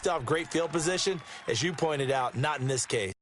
still have great field position. As you pointed out, not in this case.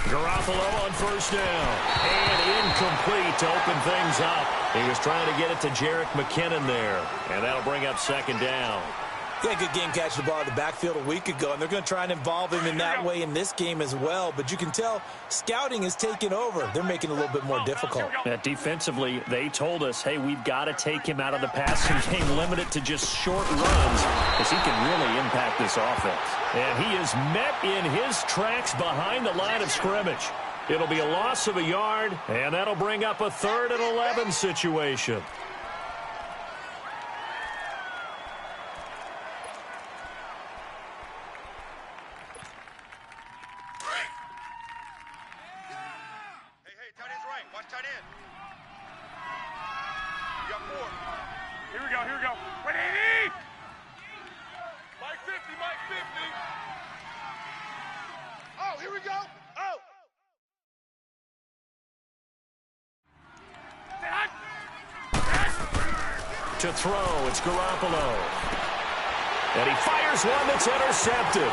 Garoppolo on first down. And incomplete to open things up. He was trying to get it to Jerick McKinnon there. And that'll bring up second down. He had a good game catching the ball in the backfield a week ago, and they're going to try and involve him in that way in this game as well. But you can tell scouting is taking over. They're making it a little bit more difficult. Defensively, they told us, hey, we've got to take him out of the passing game, limit it to just short runs, because he can really impact this offense. And he is met in his tracks behind the line of scrimmage. It'll be a loss of a yard, and that'll bring up a 3rd and 11 situation. To throw, it's Garoppolo. And he fires one that's intercepted.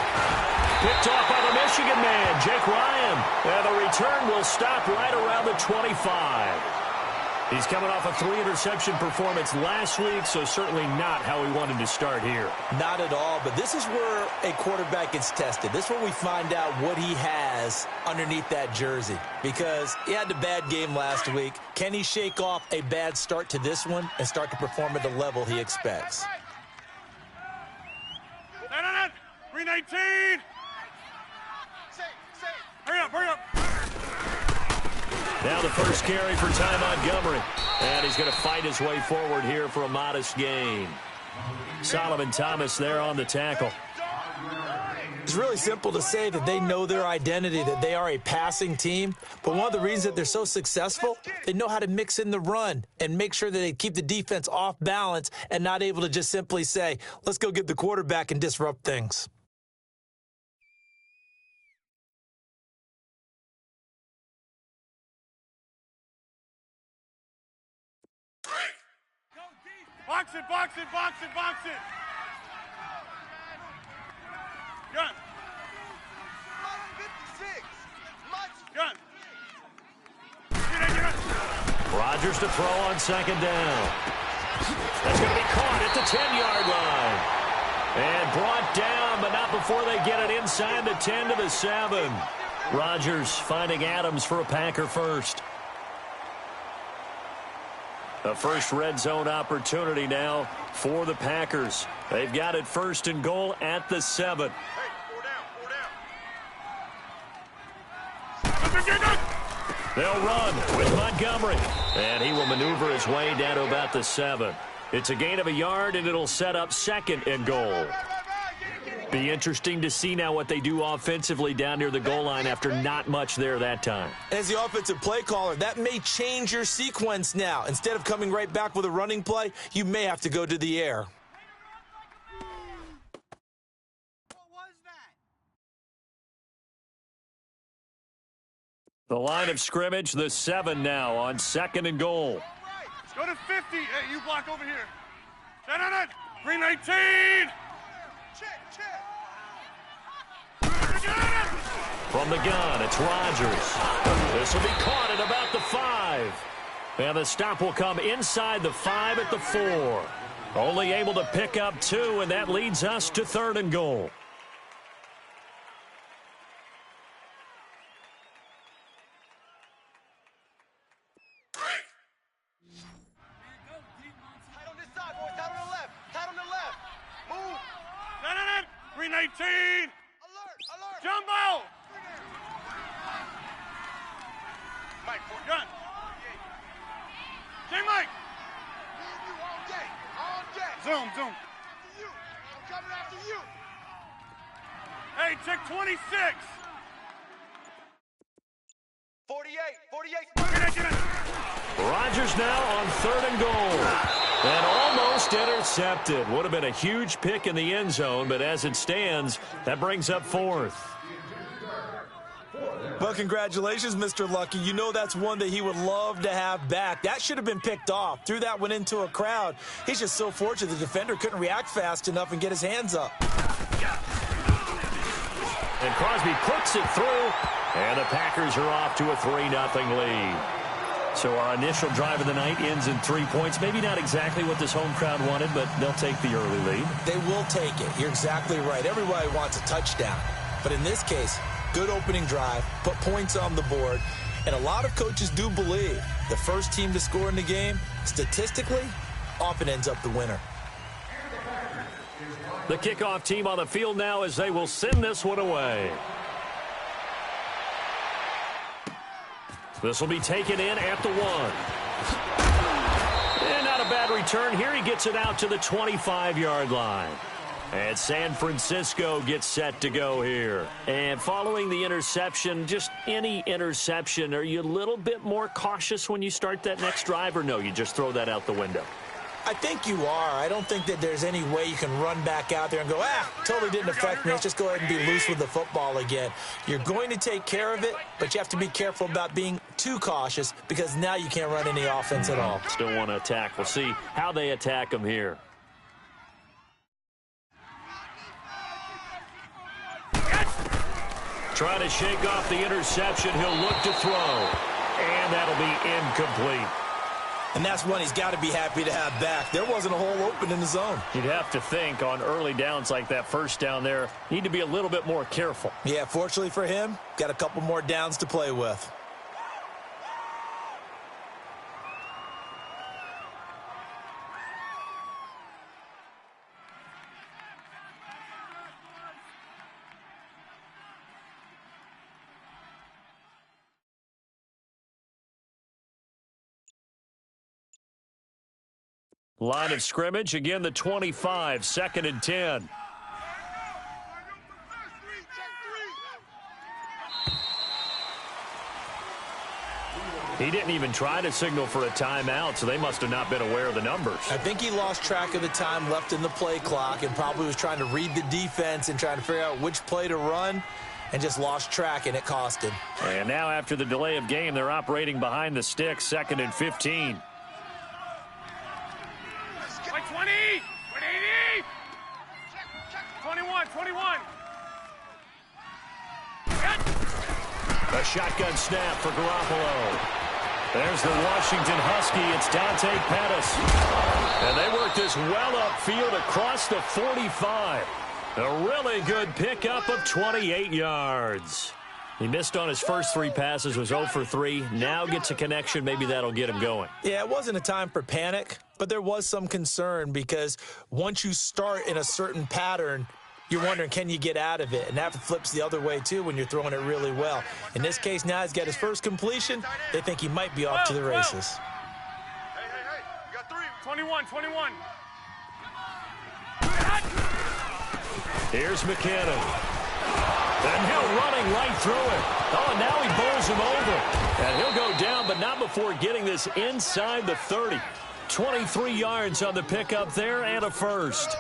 Picked off by the Michigan man, Jake Ryan. And the return will stop right around the 25. He's coming off a 3-interception performance last week, so certainly not how he wanted to start here. Not at all, but this is where a quarterback gets tested. This is where we find out what he has underneath that jersey, because he had a bad game last week. Can he shake off a bad start to this one and start to perform at the level he expects? 319! Hurry up, hurry up! Now the first carry for Ty Montgomery. And he's going to fight his way forward here for a modest gain. Solomon Thomas there on the tackle. It's It's really simple to say that they know their identity, that they are a passing team. But one of the reasons that they're so successful, they know how to mix in the run and make sure that they keep the defense off balance and not able to just simply say, let's go get the quarterback and disrupt things. Box it, box it, box it, box it. Gun. 56. Gun. Rodgers to throw on second down. That's going to be caught at the 10-yard line. And brought down, but not before they get it inside the 10 to the 7. Rodgers finding Adams for a Packer first. The first red zone opportunity now for the Packers. They've got it first and goal at the 7. Hey, 4 down. They'll run with Montgomery. And he will maneuver his way down to about the 7. It's a gain of a yard, and it'll set up second and goal. Be interesting to see now what they do offensively down near the goal line after not much there that time. As the offensive play caller, that may change your sequence now. Instead of coming right back with a running play, you may have to go to the air. What was that? The line of scrimmage, the 7 now on second and goal. Let's go to 50. Hey, you block over here. 10 on it. 319. Check. From the gun, it's Rodgers. This will be caught at about the 5. And the stop will come inside the 5 at the 4. Only able to pick up 2, and that leads us to third and goal. Tight on this side, boys. Tight on the left. Tight on the left. Move. 10 on it. 319. Alert. Jumbo. Mike, Gun. J. Mike. you all day. All day. Zoom. After you. I'm coming after you. Hey, check 26. 48. Rodgers now on third and goal. And almost intercepted. Would have been a huge pick in the end zone, but as it stands, that brings up fourth. Well, congratulations, Mr. Lucky. You know that's one that he would love to have back. That should have been picked off. Threw that one into a crowd. He's just so fortunate the defender couldn't react fast enough and get his hands up. And Crosby puts it through, and the Packers are off to a 3-0 lead. So our initial drive of the night ends in 3 points. Maybe not exactly what this home crowd wanted, but they'll take the early lead. They will take it. You're exactly right. Everybody wants a touchdown. But in this case, good opening drive, put points on the board, and a lot of coaches do believe the first team to score in the game, statistically, often ends up the winner. The kickoff team on the field now as they will send this one away. This will be taken in at the 1. And not a bad return here. He gets it out to the 25-yard line. And San Francisco gets set to go here. And following the interception, just any interception, are you a little bit more cautious when you start that next drive, or no, you just throw that out the window? I think you are. I don't think that there's any way you can run back out there and go, totally didn't affect me. Let's just go ahead and be loose with the football again. You're going to take care of it, but you have to be careful about being too cautious because now you can't run any offense at all. Still want to attack. We'll see how they attack them here. Trying to shake off the interception. He'll look to throw. And that'll be incomplete. And that's one he's got to be happy to have back. There wasn't a hole open in the zone. You'd have to think on early downs like that first down there, need to be a little bit more careful. Yeah, fortunately for him, got a couple more downs to play with. Line of scrimmage, again the 25, second and 10. He didn't even try to signal for a timeout, so they must have not been aware of the numbers. I think he lost track of the time left in the play clock and probably was trying to read the defense and trying to figure out which play to run and just lost track, and it cost him. And now after the delay of game, they're operating behind the sticks, 2nd and 15. Like 20! 180! 21, 21. A shotgun snap for Garoppolo. There's the Washington Husky. It's Dante Pettis. And they work this well upfield across the 45. A really good pickup of 28 yards. He missed on his first 3 passes, was 0 for 3. Now gets a connection. Maybe that'll get him going. Yeah, it wasn't a time for panic, but there was some concern because once you start in a certain pattern, you're wondering, can you get out of it? And that flips the other way, too, when you're throwing it really well. In this case, now he's got his first completion. They think he might be off to the races. Hey, you got 3. 21, 21. Here's McKinnon. And Hill running right through it. Oh, and now he bowls him over. And he'll go down, but not before getting this inside the 30. 23 yards on the pickup there and a first.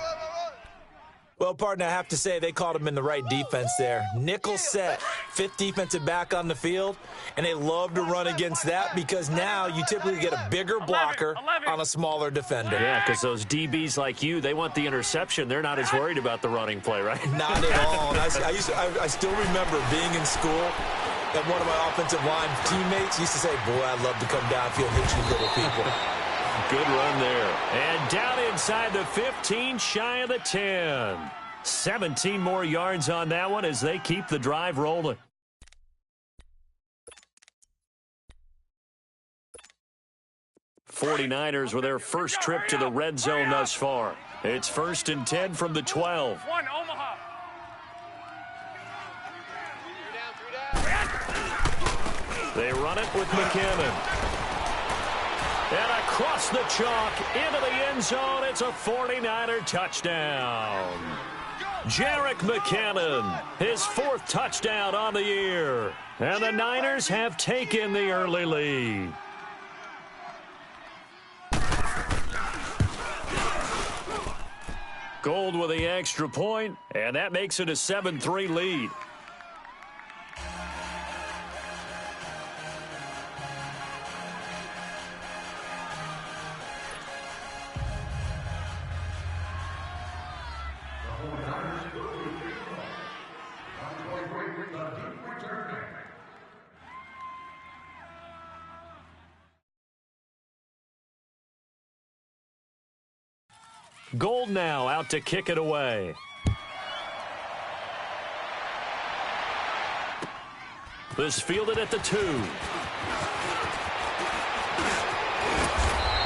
Well, partner, I have to say they called him in the right defense there. Nickel set, 5th defensive back on the field, and they love to run against that because now you typically get a bigger blocker on a smaller defender. Yeah, because those DBs like you, they want the interception. They're not as worried about the running play, right? Not at all. And I still remember being in school, and one of my offensive line teammates used to say, boy, I'd love to come downfield and hit you little people. Good run there. And down inside the 15, shy of the 10. 17 more yards on that one as they keep the drive rolling. '49ers with their first trip to the red zone thus far. It's 1st and 10 from the 12. One, Omaha. They run it with McKinnon. And across the chalk into the end zone, it's a 49er touchdown. Jerick McKinnon, his 4th touchdown on the year. And the Niners have taken the early lead. Gold with the extra point, and that makes it a 7-3 lead. Gold now out to kick it away. This fielded at the 2.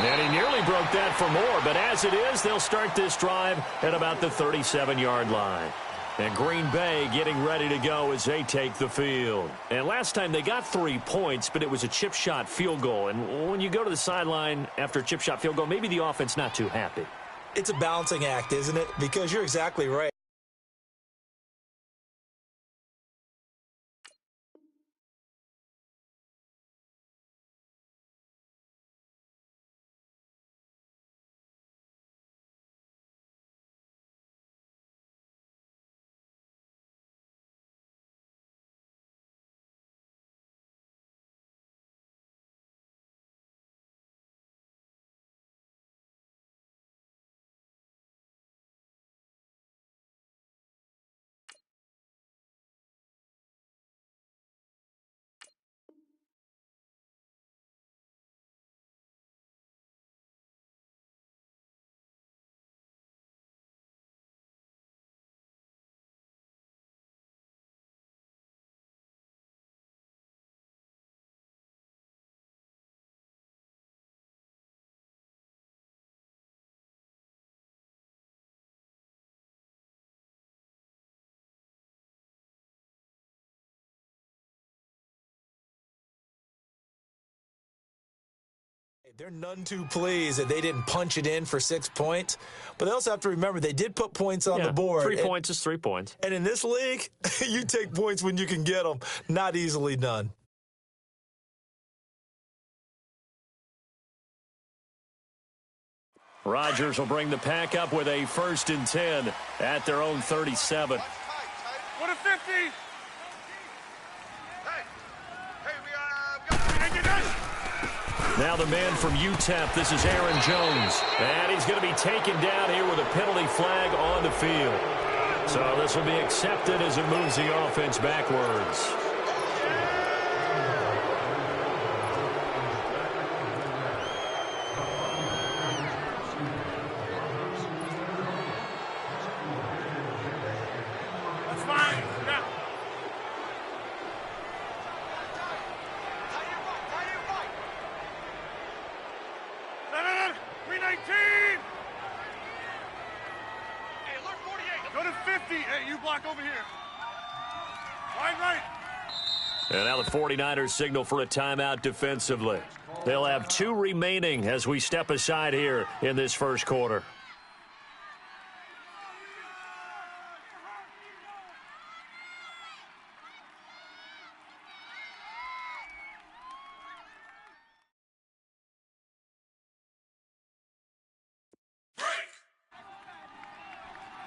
And he nearly broke that for more, but as it is, they'll start this drive at about the 37-yard line. And Green Bay getting ready to go as they take the field. And last time they got 3 points, but it was a chip shot field goal. And when you go to the sideline after a chip shot field goal, maybe the offense not too happy. It's a balancing act, isn't it? Because you're exactly right. They're none too pleased that they didn't punch it in for 6 points. But they also have to remember they did put points on the board. 3 points is 3 points. And in this league, you take points when you can get them. Not easily done. Rodgers will bring the pack up with a 1st and 10 at their own 37. What a 50! Now the man from UTEP, this is Aaron Jones. And he's going to be taken down here with a penalty flag on the field. So this will be accepted as it moves the offense backwards. That's fine. Yeah. No. 319! Hey, alert 48. Go to 50. Hey, you block over here. Right. And now the 49ers signal for a timeout defensively. They'll have 2 remaining as we step aside here in this first quarter.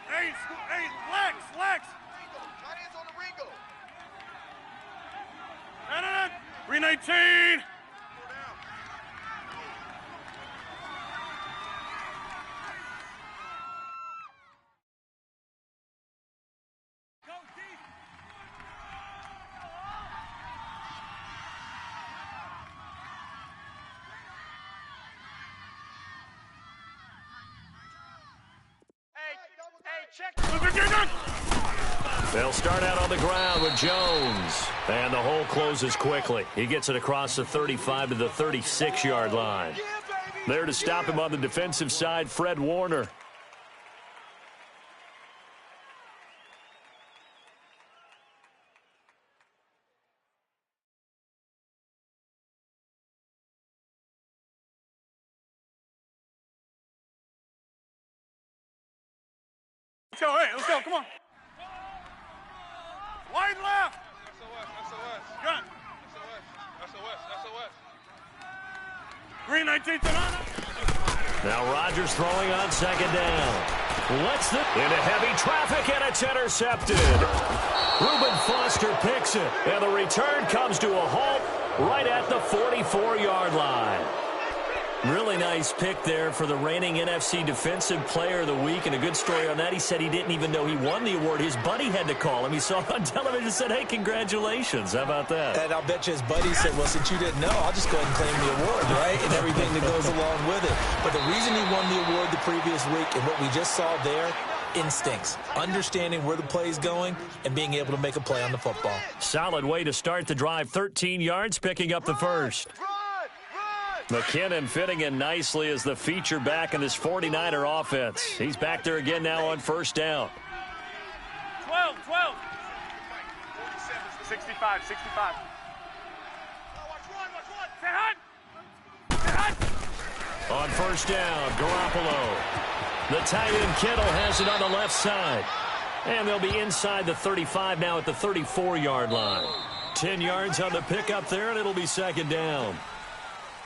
Hey, Lex. Tight ends on the Ringo. No. 319! Hey, check. They'll start out on the ground with Jones. And the hole closes quickly. He gets it across the 35 to the 36-yard line. There to stop him on the defensive side, Fred Warner. Let's go, come on. Wide left. SOS. Gun. SOS. 319 to Now Rodgers throwing on 2nd down. Into heavy traffic, and it's intercepted. Reuben Foster picks it, and the return comes to a halt right at the 44-yard line. Really nice pick there for the reigning NFC Defensive Player of the Week, and a good story on that. He said he didn't even know he won the award. His buddy had to call him. He saw it on television and said, hey, congratulations. How about that? And I'll bet you his buddy said, well, since you didn't know, I'll just go ahead and claim the award, right? And everything that goes along with it. But the reason he won the award the previous week and what we just saw there, instincts, understanding where the play is going and being able to make a play on the football. Solid way to start the drive. 13 yards, picking up the first. McKinnon fitting in nicely as the feature back in this 49er offense. He's back there again now on 1st down. 12. 65. On 1st down, Garoppolo. The tight end Kittle has it on the left side. And they'll be inside the 35 now at the 34-yard line. 10 yards on the pickup there, and it'll be 2nd down.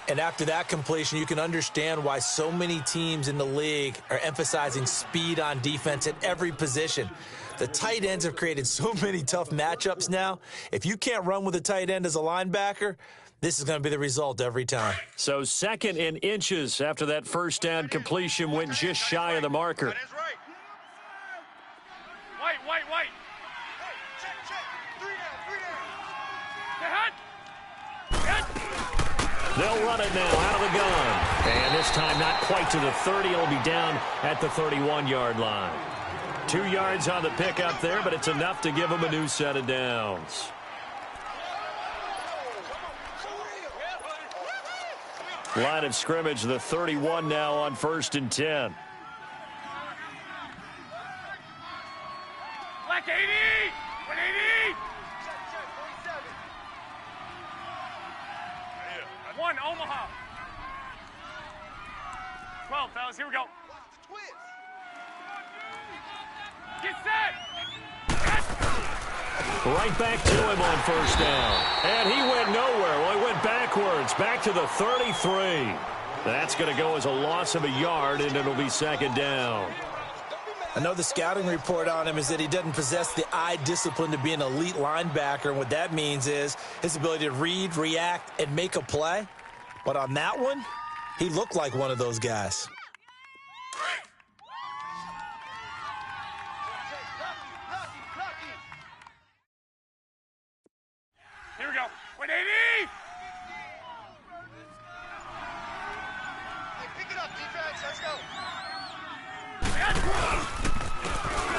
And after that completion, you can understand why so many teams in the league are emphasizing speed on defense at every position. The tight ends have created so many tough matchups now. If you can't run with a tight end as a linebacker, this is going to be the result every time. So 2nd and inches after that 1st down completion went just shy of the marker. White. Hey, check. 3 down. They'll run it now out of the gun. And this time not quite to the 30. It'll be down at the 31-yard line. 2 yards on the pickup there, but it's enough to give them a new set of downs. Line of scrimmage, the 31 now on 1st and 10. Black 80! 180! One, Omaha. 12, fellas, here we go. Get set! Right back to him on 1st down. And he went nowhere. Well, he went backwards, back to the 33. That's going to go as a loss of a yard, and it'll be second down. I know the scouting report on him is that he doesn't possess the eye discipline to be an elite linebacker, and what that means is his ability to read, react, and make a play. But on that one, he looked like one of those guys. Here we go. 180! Hey, pick it up, defense. Let's go.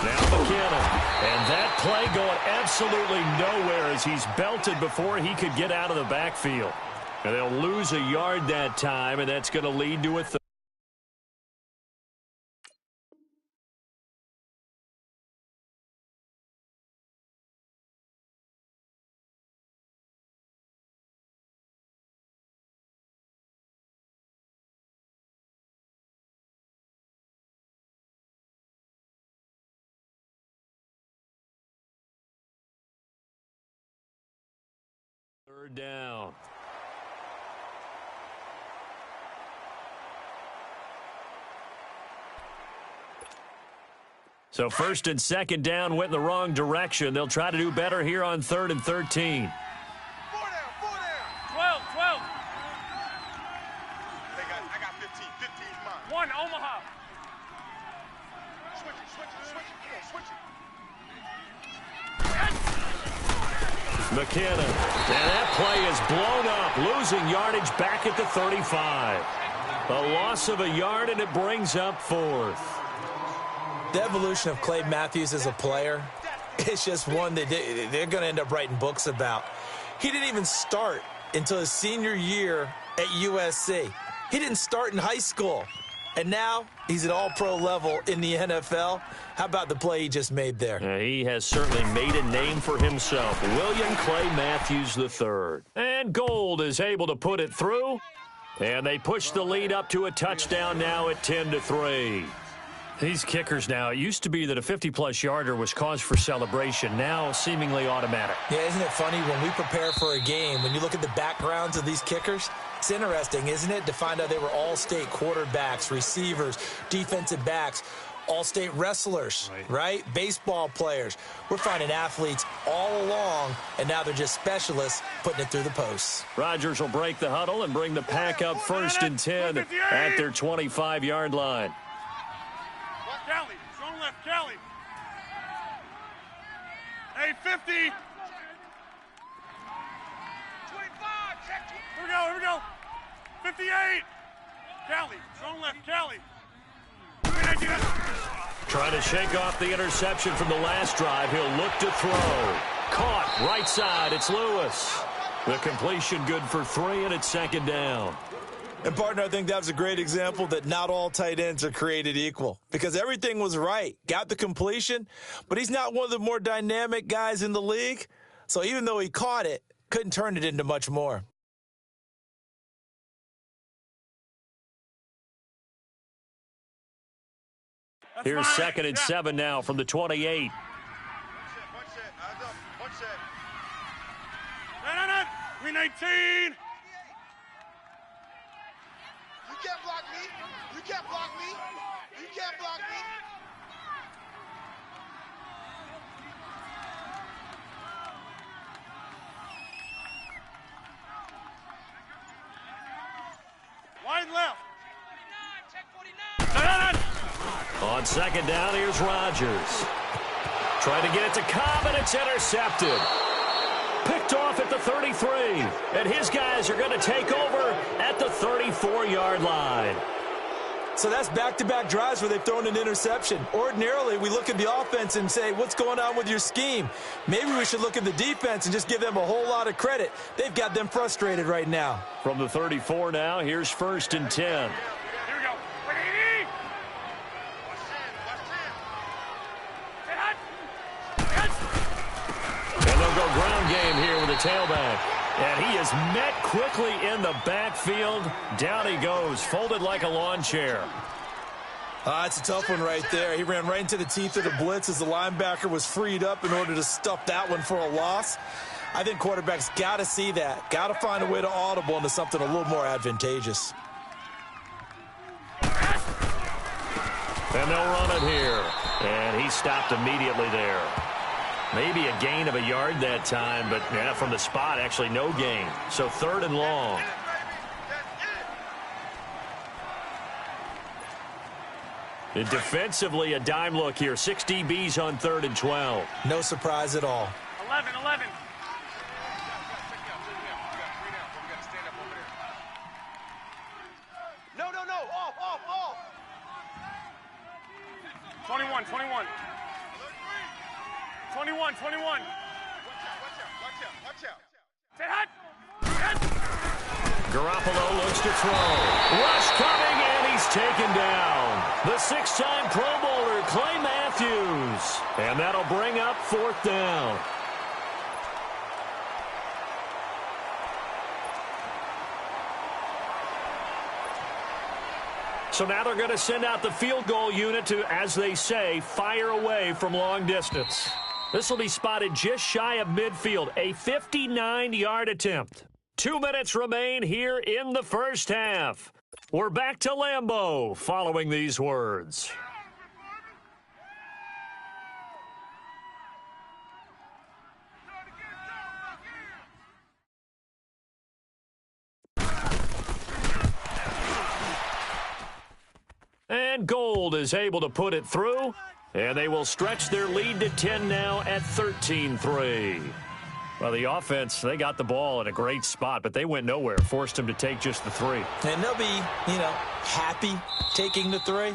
Now McKinnon. And that play going absolutely nowhere as he's belted before he could get out of the backfield. And they'll lose a yard that time, and that's going to lead to a third. Third down. So first and second down went in the wrong direction. They'll try to do better here on 3rd and 13. 4 down, 12, 12. Hey, guys, I got 15. 15's mine. 1, Omaha. Switch it. Come on, switch it. McKinnon. And that play is blown up, losing yardage back at the 35. A loss of a yard, and it brings up 4th. The evolution of Clay Matthews as a player, it's just one that they're going to end up writing books about. He didn't even start until his senior year at USC. He didn't start in high school. And now he's at all-pro level in the NFL. How about the play he just made there? He has certainly made a name for himself. William Clay Matthews III. And Gold is able to put it through. And they push the lead up to a touchdown now at 10-3. These kickers now, it used to be that a 50-plus yarder was cause for celebration. Now seemingly automatic. Yeah, isn't it funny when we prepare for a game, when you look at the backgrounds of these kickers, it's interesting, isn't it, to find out they were all-state quarterbacks, receivers, defensive backs, all-state wrestlers, right? Baseball players. We're finding athletes all along, and now they're just specialists putting it through the posts. Rodgers will break the huddle and bring the pack up 1st and 10 at their 25-yard line. Cali, zone left, Cali. Hey, 50. 25, check. Here we go. 58. Cali, zone left, Cali. Trying to shake off the interception from the last drive. He'll look to throw. Caught, right side, it's Lewis. The completion good for 3, and it's second down. And, partner, I think that was a great example that not all tight ends are created equal because everything was right. Got the completion, but he's not one of the more dynamic guys in the league. So even though he caught it, couldn't turn it into much more. Here's 2nd and 7 now from the 28. One set. Eyes up. One set. 319. You can't block me. You can't block me. You can't block me. Wide left. Check 49. On second down, here's Rodgers. Trying to get it to Cobb, and it's intercepted. Picked off at the 33. And his guys are going to take over at the 34-yard line. So that's back-to-back drives where they've thrown an interception. Ordinarily, we look at the offense and say, what's going on with your scheme? Maybe we should look at the defense and just give them a whole lot of credit. They've got them frustrated right now. From the 34 now, here's 1st and 10. Here we go. 180. And they'll go ground game here with a tailback. And he is met quickly in the backfield. Down he goes, folded like a lawn chair. It's a tough one right there. He ran right into the teeth of the blitz as the linebacker was freed up in order to stuff that one for a loss. I think quarterbacks got to see that. Got to find a way to audible into something a little more advantageous. And they'll run it here. And he stopped immediately there. Maybe a gain of a yard that time, but yeah, from the spot, actually no gain. So 3rd and long. And defensively, a dime look here. 6 DBs on 3rd and 12. No surprise at all. 11. No. Off. 21. 21. Watch out. Say hot. Garoppolo looks to throw. Rush coming, and he's taken down. The 6-time Pro Bowler, Clay Matthews. And that'll bring up 4th down. So now they're going to send out the field goal unit to, as they say, fire away from long distance. This will be spotted just shy of midfield, a 59-yard attempt. 2 minutes remain here in the first half. We're back to Lambeau following these words. And Gold is able to put it through, and they will stretch their lead to 10 now at 13-3. Well, the offense, they got the ball in a great spot, but they went nowhere, forced them to take just the 3. And they'll be, happy taking the 3.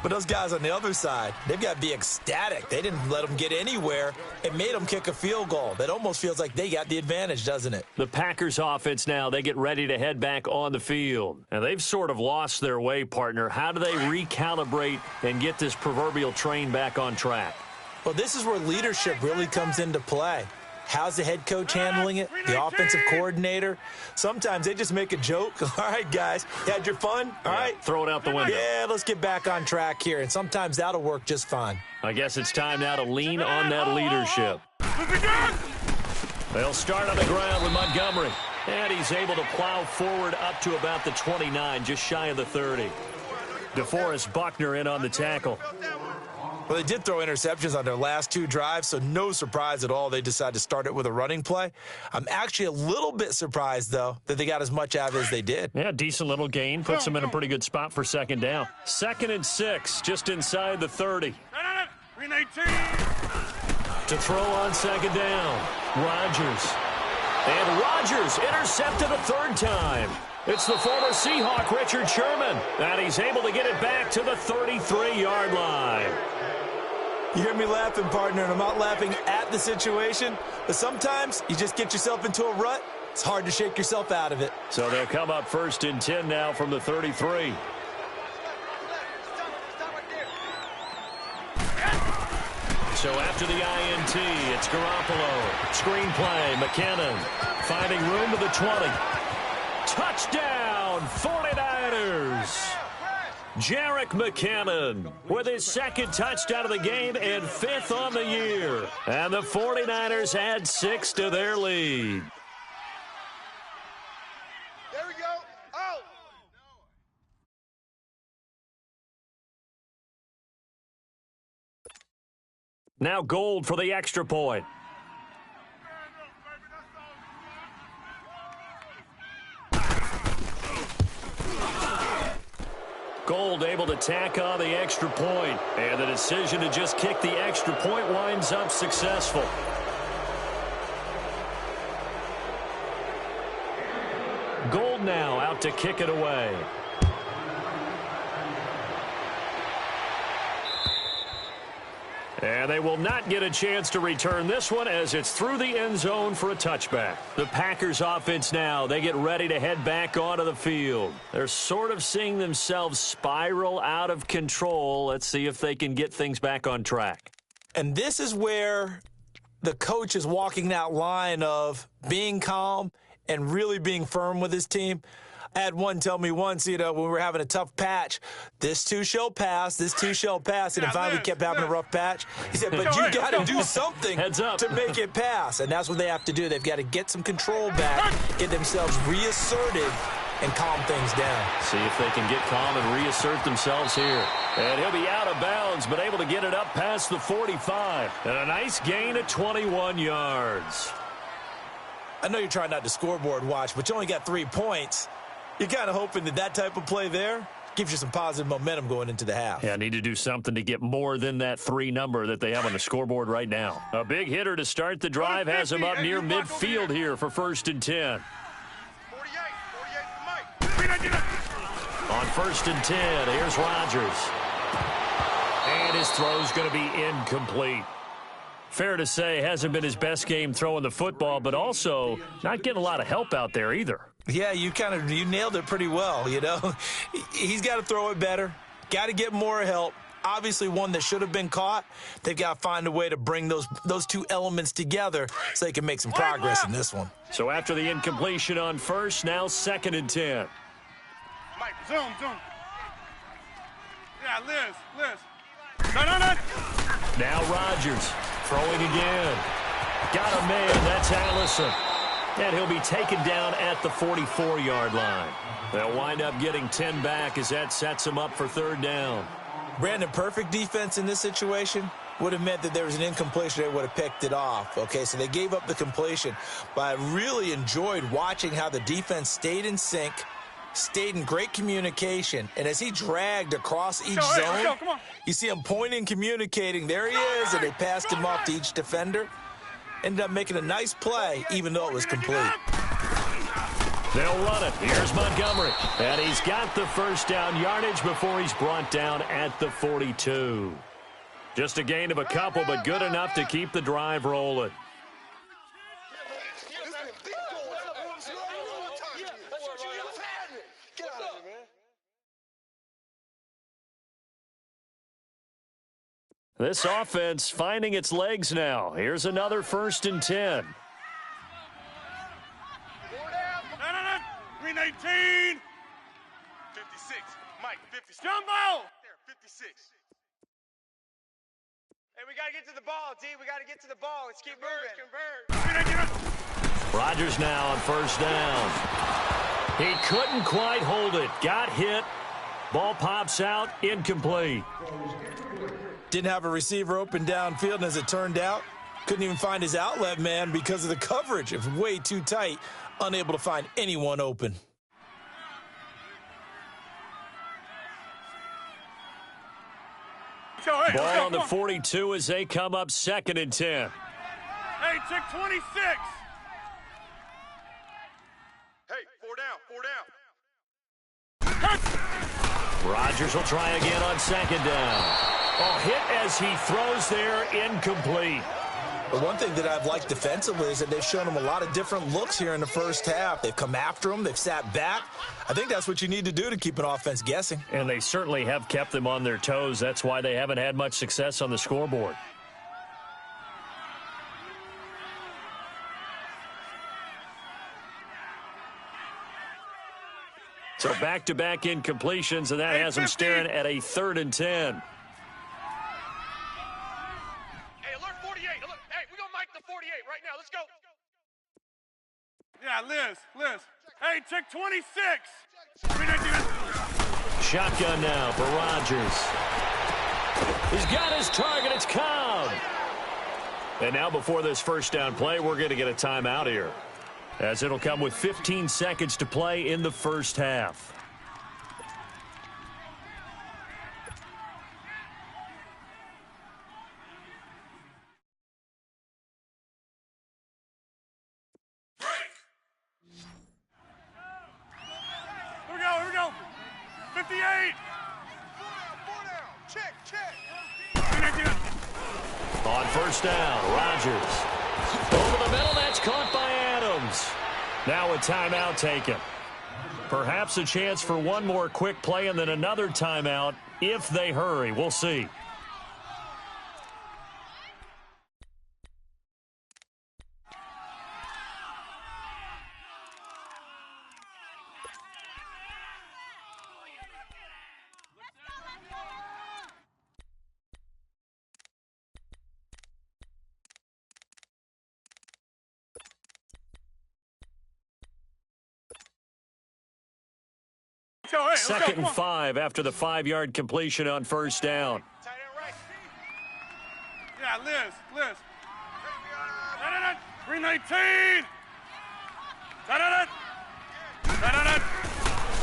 But those guys on the other side, they've got to be ecstatic. They didn't let them get anywhere. It made them kick a field goal. That almost feels like they got the advantage, doesn't it? The Packers offense now, they get ready to head back on the field. And they've sort of lost their way, partner. How do they recalibrate and get this proverbial train back on track? Well, this is where leadership really comes into play. How's the head coach handling it? The offensive coordinator? Sometimes they just make a joke. All right, guys, you had your fun? All right. Throw it out the window. Yeah, let's get back on track here. And sometimes that'll work just fine. I guess it's time now to lean on that leadership. They'll start on the ground with Montgomery. And he's able to plow forward up to about the 29, just shy of the 30. DeForest Buckner in on the tackle. Well, they did throw interceptions on their last 2 drives, so no surprise at all they decided to start it with a running play. I'm actually a little bit surprised, though, that they got as much out of it as they did. Yeah, decent little gain. Puts them in a pretty good spot for 2nd down. 2nd and 6, just inside the 30. Green 18. To throw on 2nd down. Rodgers. And Rodgers intercepted a 3rd time. It's the former Seahawk, Richard Sherman. And he's able to get it back to the 33-yard line. You hear me laughing, partner, and I'm not laughing at the situation, but sometimes you just get yourself into a rut. It's hard to shake yourself out of it. So they'll come up 1st and 10 now from the 33. So after the INT, it's Garoppolo. Screen play, McKinnon finding room to the 20. Touchdown, 49ers. Jerick McKinnon with his 2nd touchdown of the game and 5th on the year. And the 49ers add 6 to their lead. There we go. Out. Now Gold for the extra point. Gold able to tack on the extra point, and the decision to just kick the extra point winds up successful. Gold now out to kick it away. And they will not get a chance to return this one as it's through the end zone for a touchback. The Packers offense now, they get ready to head back onto the field. They're sort of seeing themselves spiral out of control. Let's see if they can get things back on track. And this is where the coach is walking that line of being calm and really being firm with his team. I had one tell me once, when we were having a tough patch, this too shall pass, this too shall pass, and it finally kept having a rough patch. He said, but you got to do something to make it pass, and that's what they have to do. They've got to get some control back, get themselves reasserted, and calm things down. See if they can get calm and reassert themselves here. And he'll be out of bounds, but able to get it up past the 45. And a nice gain of 21 yards. I know you're trying not to scoreboard watch, but you only got 3 points. You're kind of hoping that that type of play there gives you some positive momentum going into the half. Yeah, need to do something to get more than that 3 number that they have on the scoreboard right now. A big hitter to start the drive has him up near midfield here for 1st and 10. 48 Mike. On 1st and 10, here's Rodgers. And his throw's going to be incomplete. Fair to say, hasn't been his best game throwing the football, but also not getting a lot of help out there either. Yeah, you nailed it pretty well, you know. He's got to throw it better, got to get more help. Obviously one that should have been caught. They've got to find a way to bring those 2 elements together so they can make some progress in this one. So after the incompletion on 1st, now 2nd and 10. Mike, zoom. Yeah, Liz. No. Now Rodgers throwing again. Got a man, that's Allison. And he'll be taken down at the 44-yard line. They'll wind up getting 10 back as that sets them up for 3rd down. Brandon, perfect defense in this situation would have meant that there was an incompletion. They would have picked it off. Okay, so they gave up the completion. But I really enjoyed watching how the defense stayed in sync, stayed in great communication, and as he dragged across each zone, you see him pointing, communicating. There he is, and they passed him off to each defender. Ended up making a nice play, even though it was complete. They'll run it. Here's Montgomery. And he's got the 1st down yardage before he's brought down at the 42. Just a gain of a couple, but good enough to keep the drive rolling. This offense finding its legs now. Here's another 1st and 10. 18. 56. Mike, 56. Jumbo! There, 56. Hey, we got to get to the ball, D. We got to get to the ball. Let's keep moving. Convert. Rodgers now on 1st down. He couldn't quite hold it. Got hit. Ball pops out. Incomplete. Didn't have a receiver open downfield, and as it turned out, couldn't even find his outlet man because of the coverage. It was way too tight, unable to find anyone open. Ball on the 42 as they come up 2nd and 10. Hey, check 26. Hey, 4 down. Rodgers will try again on 2nd down. Oh, hit as he throws there, incomplete. But one thing that I've liked defensively is that they've shown him a lot of different looks here in the 1st half. They've come after him. They've sat back. I think that's what you need to do to keep an offense guessing. And they certainly have kept them on their toes. That's why they haven't had much success on the scoreboard. So back-to-back incompletions, and that has them staring at a 3rd and 10. Hey, alert 48. Alert. Hey, we're going to mic the 48 right now. Let's go. Yeah, Liz. Hey, check 26. Shotgun now for Rodgers. He's got his target. It's Cobb. And now before this 1st down play, we're going to get a timeout here, as it'll come with 15 seconds to play in the 1st half. Here we go. 58. 4 down. Check. On 1st down, Rodgers. Over the middle, that's caught by Adams. Now a timeout taken. Perhaps a chance for one more quick play and then another timeout if they hurry. We'll see. 2nd and 5 after the 5-yard completion on first down. Yeah, Liz. 319.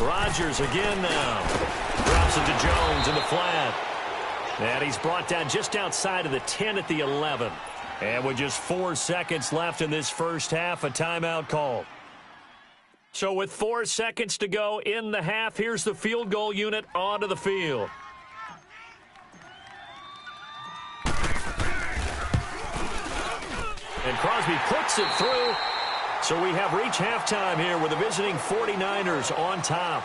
Rodgers again now. Drops it to Jones in the flat. And he's brought down just outside of the 10 at the 11. And with just 4 seconds left in this first half, a timeout call. So with 4 seconds to go in the half, here's the field goal unit onto the field. And Crosby puts it through. So we have reached halftime here with the visiting 49ers on top.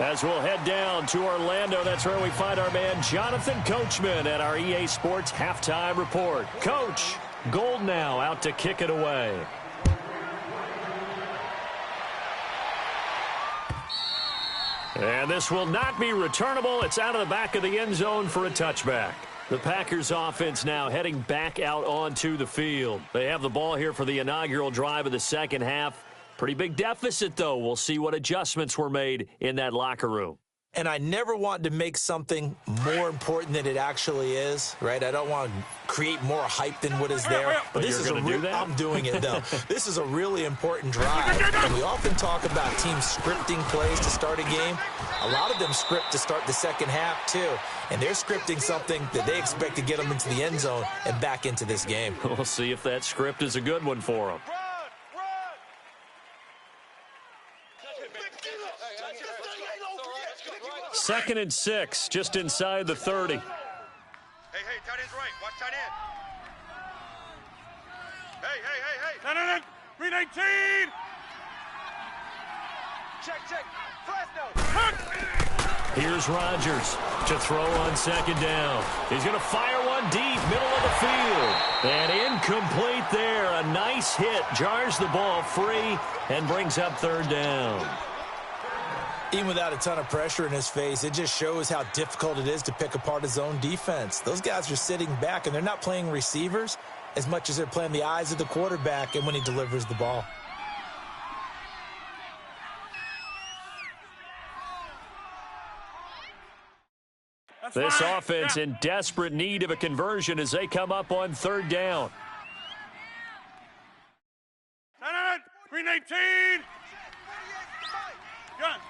As we'll head down to Orlando, that's where we find our man Jonathan Coachman at our EA Sports Halftime Report. Coach, Gold now out to kick it away. And this will not be returnable. It's out of the back of the end zone for a touchback. The Packers offense now heading back out onto the field. They have the ball here for the inaugural drive of the second half. Pretty big deficit, though. We'll see what adjustments were made in that locker room. And I never want to make something more important than it actually is, right? I don't want to create more hype than what is there. But this is going to do that? I'm doing it, though. This is a really important drive. And we often talk about teams scripting plays to start a game. A lot of them script to start the second half, too. And they're scripting something that they expect to get them into the end zone and back into this game. We'll see if that script is a good one for them. 2nd and 6, just inside the 30. Hey, tight end's right. Watch tight end. Hey. Tight end. 319. Check. Fresno. Here's Rodgers to throw on 2nd down. He's going to fire one deep, middle of the field. And incomplete there. A nice hit. Jars the ball free and brings up 3rd down. Even without a ton of pressure in his face, it just shows how difficult it is to pick apart his own defense. Those guys are sitting back, and they're not playing receivers as much as they're playing the eyes of the quarterback and when he delivers the ball. This offense in desperate need of a conversion as they come up on 3rd down. 319. Gun.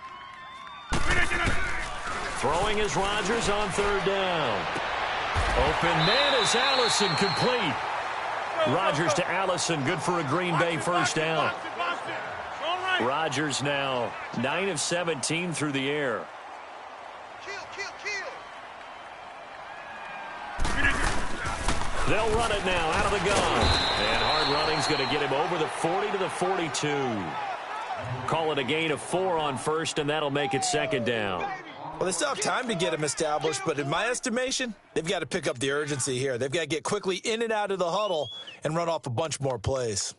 Throwing is Rodgers on 3rd down. Open man is Allison, complete. Rodgers to Allison, good for a Green Bay first down. Rodgers now 9 of 17 through the air. They'll run it now out of the gun. And hard running's going to get him over the 40 to the 42. Call it a gain of 4 on first, and that'll make it 2nd down. Well, they still have time to get him established, but in my estimation, they've got to pick up the urgency here. They've got to get quickly in and out of the huddle and run off a bunch more plays.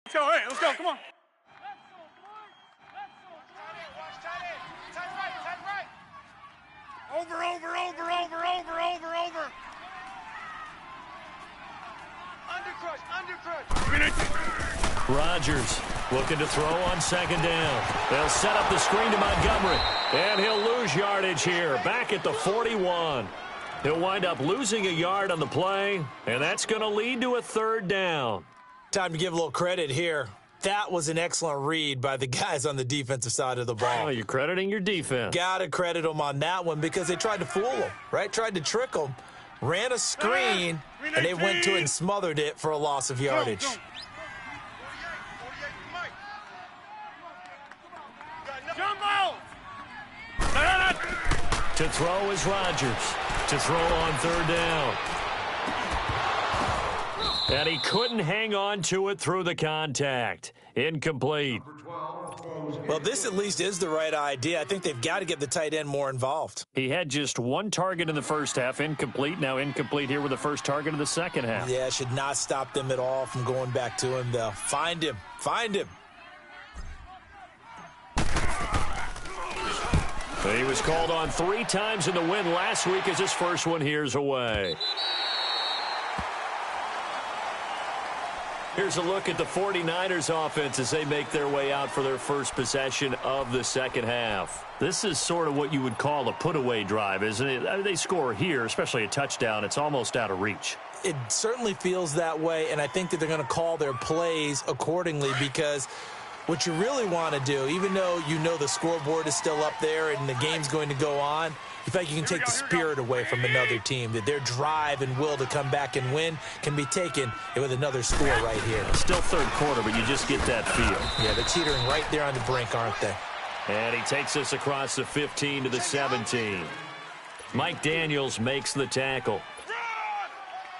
Hey, let's go. Come on. Over. Undercrush. Rodgers looking to throw on 2nd down. They'll set up the screen to Montgomery, and he'll lose yardage here, back at the 41. He'll wind up losing a yard on the play, and that's going to lead to a 3rd down. Time to give a little credit here. That was an excellent read by the guys on the defensive side of the ball. Oh, you're crediting your defense. Got to credit them on that one because they tried to fool them, right? Tried to trick them, ran a screen, and they went to it and smothered it for a loss of yardage. To throw is Rodgers. To throw on 3rd down. And he couldn't hang on to it through the contact. Incomplete. Well, this at least is the right idea. I think they've got to get the tight end more involved. He had just 1 target in the first half. Incomplete. Now incomplete here with the first target of the second half. Yeah, should not stop them at all from going back to him, though. Find him. He was called on 3 times in the win last week as his first one here's away. Here's a look at the 49ers offense as they make their way out for their first possession of the second half. This is sort of what you would call a put-away drive, isn't it? I mean, they score here, especially a touchdown. It's almost out of reach. It certainly feels that way, and I think that they're going to call their plays accordingly, because what you really want to do, even though you know the scoreboard is still up there and the game's going to go on, you feel like you can take the spirit away from another team, that their drive and will to come back and win can be taken with another score right here. Still third quarter, but you just get that feel. Yeah, they're teetering right there on the brink, aren't they? And he takes us across the 15 to the 17. Mike Daniels makes the tackle.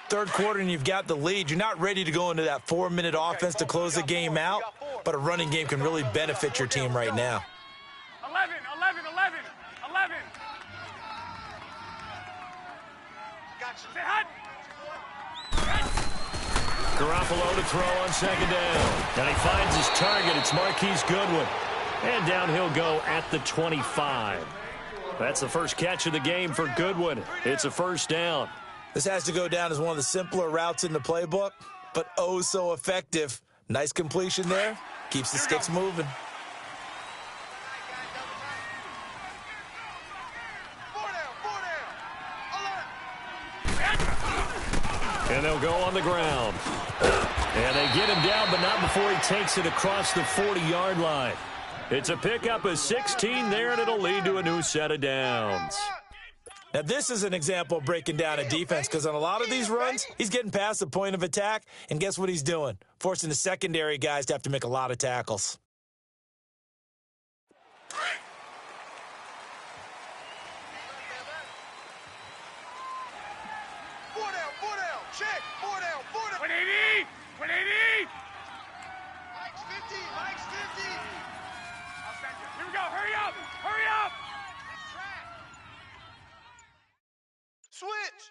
Third quarter and you've got the lead. You're not ready to go into that 4-minute offense to close the game out, but a running game can really benefit your team right now. 11. Stay hot. Garoppolo to throw on second down. And he finds his target. It's Marquise Goodwin. And down he'll go at the 25. That's the first catch of the game for Goodwin. It's a first down. This has to go down as one of the simpler routes in the playbook, but oh so effective. Nice completion there. Keeps the sticks moving. And they'll go on the ground. And they get him down, but not before he takes it across the 40-yard line. It's a pickup of 16 there, and it'll lead to a new set of downs. Now, this is an example of breaking down a defense, because on a lot of these runs, he's getting past the point of attack, and guess what he's doing? Forcing the secondary guys to have to make a lot of tackles. Four down, check, four down. 180. Mike's 50. I'll send you. Here we go, hurry up. Switch.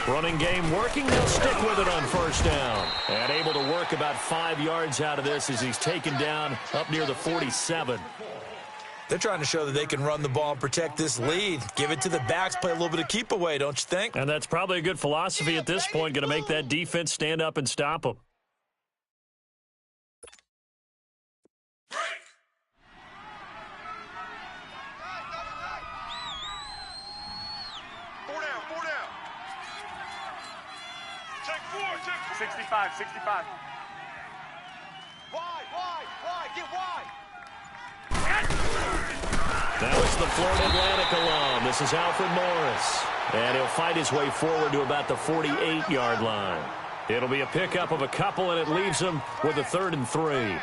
Running game working. They'll stick with it on first down. And able to work about 5 yards out of this as he's taken down up near the 47. They're trying to show that they can run the ball and protect this lead. Give it to the backs, play a little bit of keep away, don't you think? And that's probably a good philosophy at this point, going to make that defense stand up and stop them. Four down. Check four. 65. Wide, get wide. That was the Florida Atlantic alum. This is Alfred Morris. And he'll fight his way forward to about the 48-yard line. It'll be a pickup of a couple, and it leaves him with a 3rd and 3. Run. I'm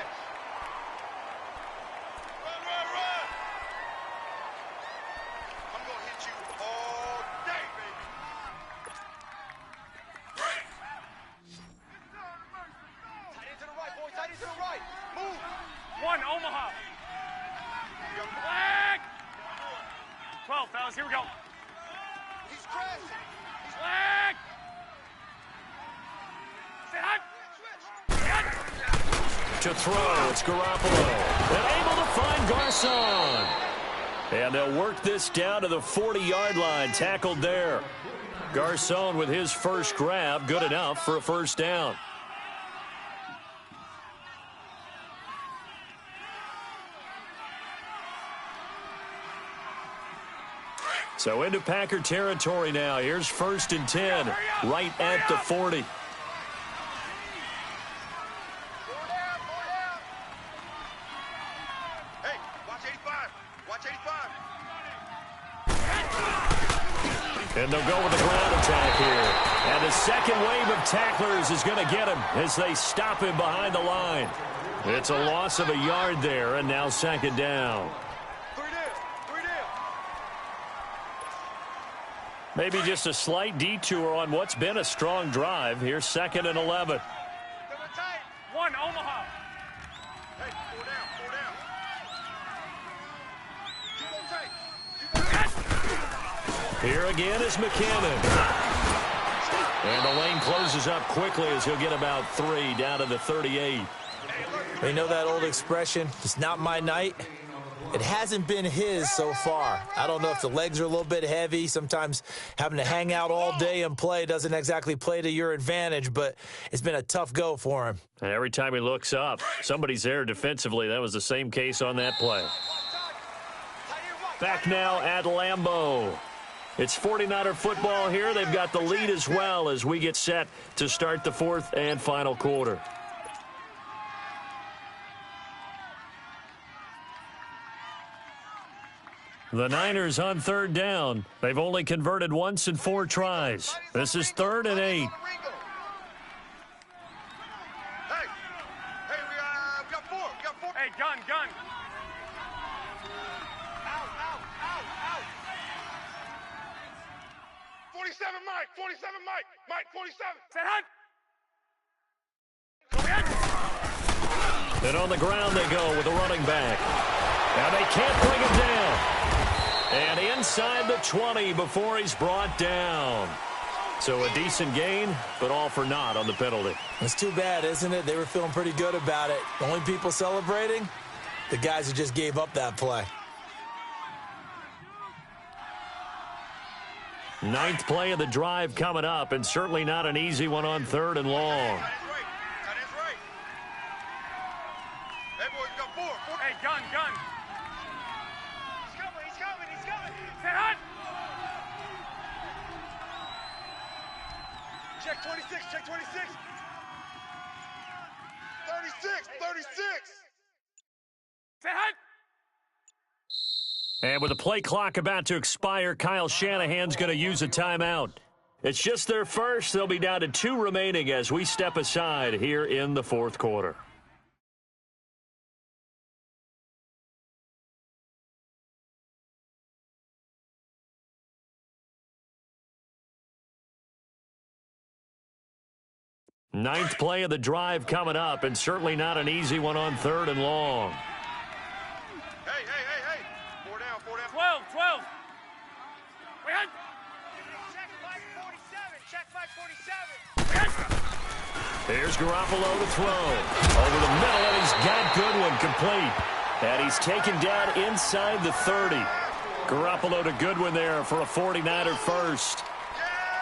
going to hit you all day, baby. Tight end to the right, boys. Tight end to the right. Move. 1, Omaha. Flag. 12, fellas, here we go. He's crashing. Flag. Stay hot. To throw, it's Garoppolo. And able to find Garcon. And they'll work this down to the 40-yard line, tackled there. Garcon with his first grab, good enough for a first down. So into Packer territory now. Here's 1st and 10, right at the 40. Hey, watch 85. And they'll go with the ground attack here. And the second wave of tacklers is going to get him as they stop him behind the line. It's a loss of a yard there, and now 2nd down. Maybe just a slight detour on what's been a strong drive. Here's 2nd and 11. 1, Omaha. Hey, four down. Here again is McKinnon. And the lane closes up quickly as he'll get about 3 down to the 38. They know that old expression, it's not my night. It hasn't been his so far. I don't know if the legs are a little bit heavy. Sometimes having to hang out all day and play doesn't exactly play to your advantage, but it's been a tough go for him. And every time he looks up, somebody's there defensively. That was the same case on that play. Back now at Lambeau. It's 49er football here. They've got the lead as well as we get set to start the fourth and final quarter. The Niners on third down. They've only converted once in 4 tries. This is 3rd and 8. Hey, we got 4. We got 4. Hey, gun. Out. 47, Mike. 47, Mike. Mike, 47. Set hunt. And on the ground they go with a running back. Now they can't bring him down. And inside the 20 before he's brought down. So a decent gain, but all for naught on the penalty. It's too bad, isn't it? They were feeling pretty good about it. The only people celebrating, the guys who just gave up that play. 9th play of the drive coming up, and certainly not an easy one on 3rd and long. That is right. Hey, boys, we got 4. Hey, gun. He's coming. Set hunt. Check 26. 36. Set hunt. And with the play clock about to expire, Kyle Shanahan's going to use a timeout. It's just their first. They'll be down to 2 remaining as we step aside here in the 4th quarter. Ninth play of the drive coming up, and certainly not an easy one on 3rd and long. Hey. 4 down. 12. We hunt. Check Mike 47. Here's Garoppolo to throw. Over the middle, and he's got Goodwin complete. And he's taken down inside the 30. Garoppolo to Goodwin there for a 49er first.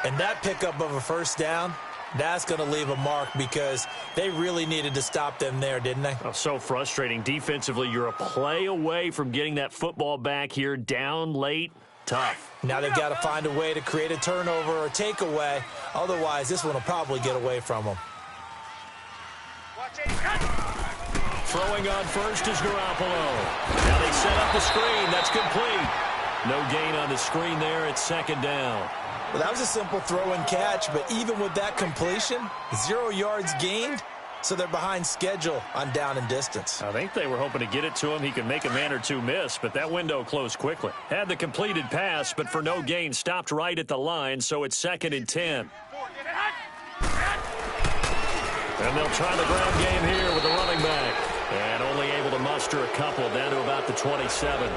And that pickup of a first down, that's going to leave a mark because they really needed to stop them there, didn't they? Oh, so frustrating. Defensively, you're a play away from getting that football back here down late. Tough. Now they've got to find a way to create a turnover or takeaway. Otherwise, this one will probably get away from them. Throwing on first is Garoppolo. Now they set up the screen. That's complete. No gain on the screen there. It's 2nd down. Well, that was a simple throw and catch, but even with that completion, 0 yards gained, so they're behind schedule on down and distance. I think they were hoping to get it to him. He could make a man or two miss, but that window closed quickly. Had the completed pass, but for no gain, stopped right at the line, so it's 2nd and 10. And they'll try the ground game here with the running back. And only able to muster a couple down to about the 27.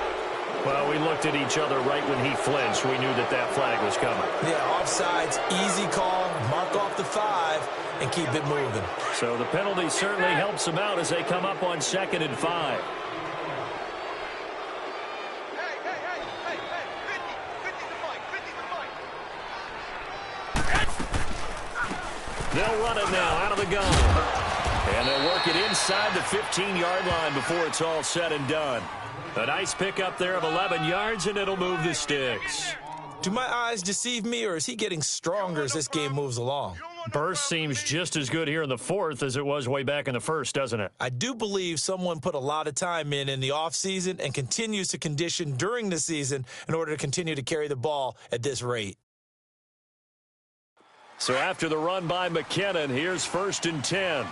Well, we looked at each other right when he flinched. We knew that that flag was coming. Yeah, offsides, easy call, mark off the 5, and keep it moving. So the penalty certainly helps them out as they come up on 2nd and 5. Hey. 50 the Mike. They'll run it now out of the gun. And they'll work it inside the 15-yard line before it's all said and done. A nice pickup there of 11 yards, and it'll move the sticks. Do my eyes deceive me, or is he getting stronger as this game moves along? Burst seems just as good here in the 4th as it was way back in the 1st, doesn't it? I do believe someone put a lot of time in the offseason and continues to condition during the season in order to continue to carry the ball at this rate. So after the run by McKinnon, here's 1st and 10.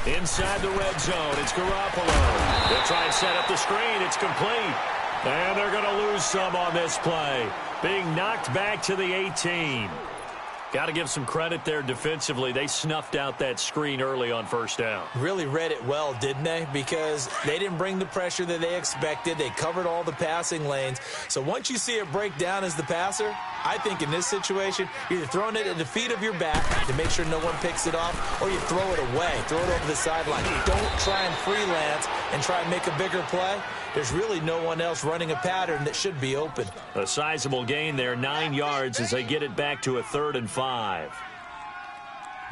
Inside the red zone, it's Garoppolo. They'll try and set up the screen. It's complete. And they're going to lose some on this play. Being knocked back to the 18. Got to give some credit there defensively. They snuffed out that screen early on first down. Really read it well, didn't they? Because they didn't bring the pressure that they expected. They covered all the passing lanes. So once you see it break down as the passer, I think in this situation, you're either throwing it at the feet of your back to make sure no one picks it off, or you throw it away, throw it over the sideline. Don't try and freelance and try and make a bigger play. There's really no one else running a pattern that should be open. A sizable gain there, 9 yards as they get it back to a 3rd and 5.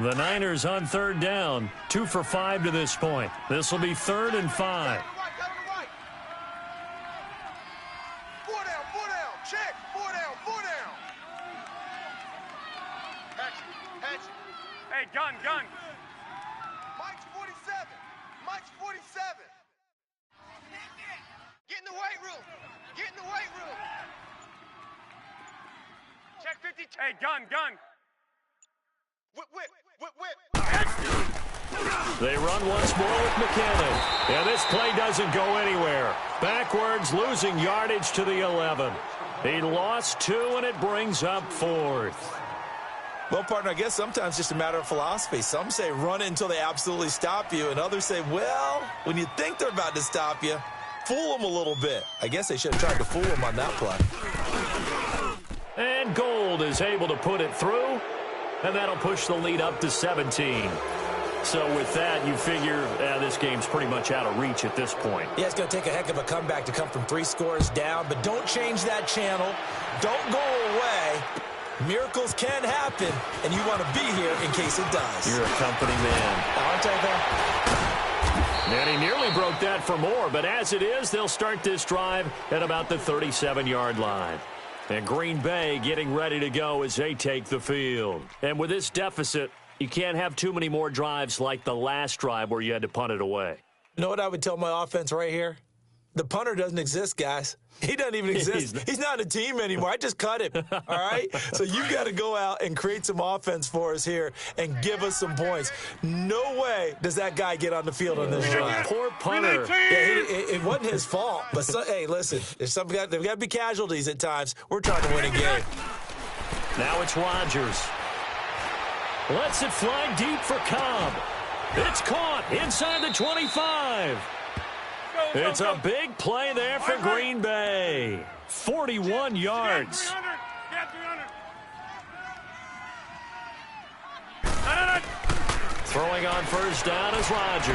The Niners on 3rd down, 2 for 5 to this point. This will be 3rd and 5. Hey, gun. Mike's 47. Mike's 47. Get in the weight room. Get in the weight room. Check 50. Hey, gun. Whip. They run once more with McKinnon. And this play doesn't go anywhere. Backwards, losing yardage to the 11. He lost 2, and it brings up 4th. Well, partner, I guess sometimes it's just a matter of philosophy. Some say run it until they absolutely stop you, and others say, well, when you think they're about to stop you, fool them a little bit. I guess they should have tried to fool them on that play. And Gold is able to put it through, and that'll push the lead up to 17. So with that, you figure this game's pretty much out of reach at this point. Yeah, it's going to take a heck of a comeback to come from 3 scores down, but don't change that channel. Don't go away. Miracles can happen, and you want to be here in case it does. You're a company man. Aren't I, though? And he nearly broke that for more, but as it is, they'll start this drive at about the 37-yard line. And Green Bay getting ready to go as they take the field. And with this deficit, you can't have too many more drives like the last drive where you had to punt it away. You know what I would tell my offense right here? The punter doesn't exist, guys. He doesn't even exist. He's not a team anymore. I just cut him, all right? So you've got to go out and create some offense for us here and give us some points. No way does that guy get on the field on this drive. Poor punter. Yeah, it wasn't his fault. But, hey, listen, there's got to be casualties at times. We're trying to win a game. Now it's Rodgers. Lets it fly deep for Cobb. It's caught inside the 25. It's a big play there for Green Bay. 41 yards. 300. Throwing on first down is Rodgers.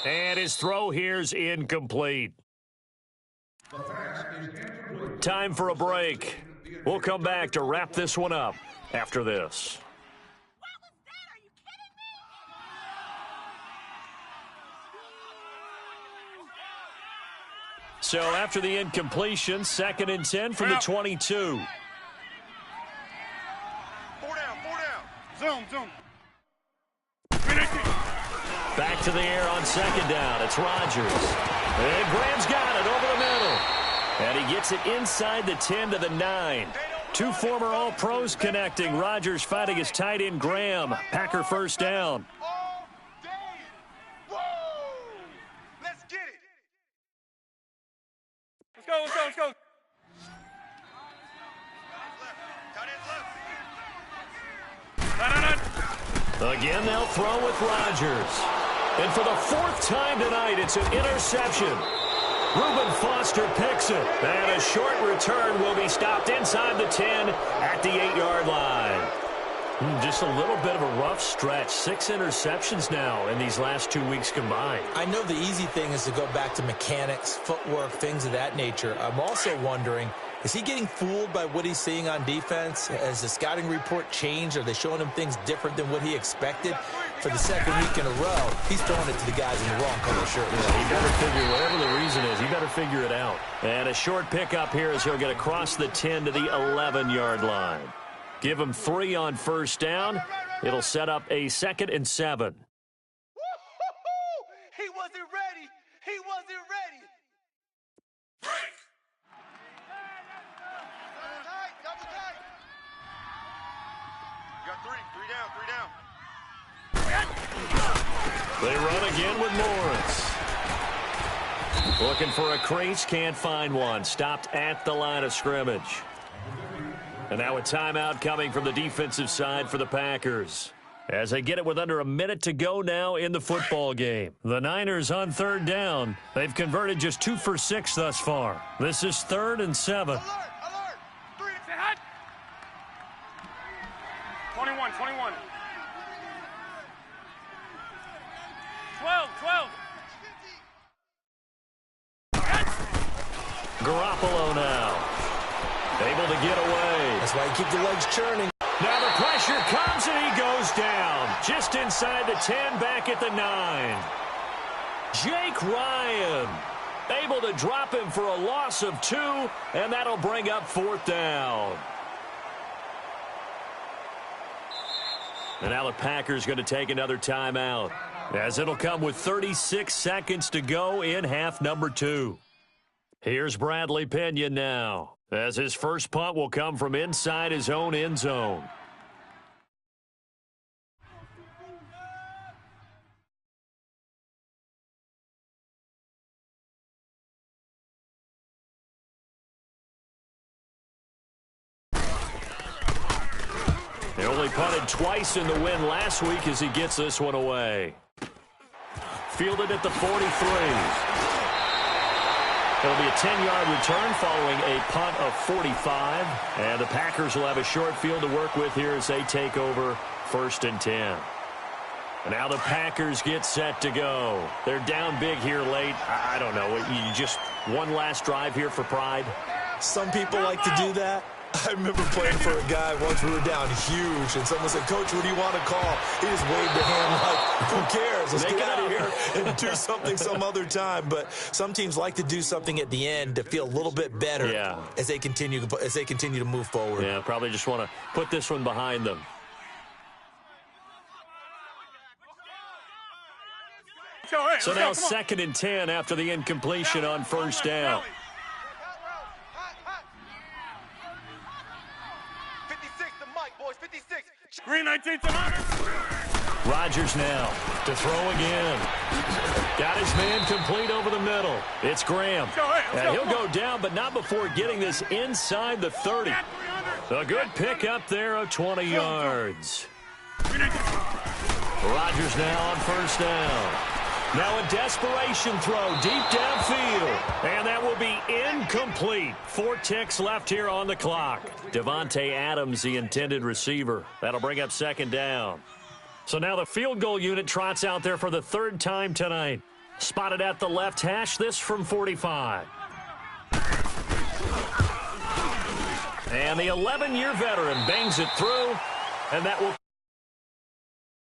And his throw here's incomplete. Time for a break. We'll come back to wrap this one up after this. So after the incompletion, 2nd and 10 from the 22. 4 down. Zoom. Back to the air on 2nd down. It's Rodgers. And Graham's got it over the middle. And he gets it inside the 10 to the 9. 2 former All-Pros connecting. Rodgers fighting his tight end Graham. Packer first down. All day. Woo! Let's get it. Let's go. Again, they'll throw with Rodgers. And for the 4th time tonight, it's an interception. Reuben Foster picks it. And a short return will be stopped inside the 10 at the 8-yard line. Just a little bit of a rough stretch. 6 interceptions now in these last 2 weeks combined. I know the easy thing is to go back to mechanics, footwork, things of that nature. I'm also wondering, is he getting fooled by what he's seeing on defense? Has the scouting report changed? Are they showing him things different than what he expected? For the 2nd week in a row, he's throwing it to the guys in the wrong color shirt. Yeah, he better figure, whatever the reason is, he better figure it out. And a short pickup here as he'll get across the 10 to the 11-yard line. Give him 3 on first down. It'll set up a 2nd and 7. He wasn't ready. Double tight. You got 3 down. They run again with Morris. Looking for a crease, can't find one. Stopped at the line of scrimmage. And now a timeout coming from the defensive side for the Packers, as they get it with under a minute to go now in the football game. The Niners on third down. They've converted just 2 for 6 thus far. This is 3rd and 7. Alert, alert. 3, say hot. 21, 21. 12. Garoppolo now. Able to get away. That's why you keep the legs churning. Now the pressure comes and he goes down. Just inside the 10, back at the 9. Jake Ryan able to drop him for a loss of 2, and that'll bring up 4th down. And now the Packers going to take another timeout, as it'll come with 36 seconds to go in half number 2. Here's Bradley Pinion now, as his first punt will come from inside his own end zone. They only punted twice in the win last week as he gets this one away. Fielded at the 43. It'll be a 10-yard return following a punt of 45. And the Packers will have a short field to work with here as they take over 1st and 10. And now the Packers get set to go. They're down big here late. I don't know. You just one last drive here for pride? Some people like to do that. I remember playing for a guy once. We were down huge, and someone said, "Coach, what do you want to call?" He just waved a hand like, "Who cares? Let's get out of here and do something some other time." But some teams like to do something at the end to feel a little bit better as they continue to move forward. Yeah, probably just want to put this one behind them. So now 2nd and 10 after the incompletion on 1st down. 56, the mic, boys, 56. Green 19 to Rodgers now to throw again. Got his man complete over the middle. It's Graham. And he'll go down, but not before getting this inside the 30. A good pick up there of 20 yards. Rodgers now on 1st down. Now a desperation throw deep downfield. And that will be incomplete. 4 ticks left here on the clock. Devontae Adams, the intended receiver. That'll bring up 2nd down. So now the field goal unit trots out there for the 3rd time tonight. Spotted at the left hash, this from 45. And the 11-year veteran bangs it through, and that will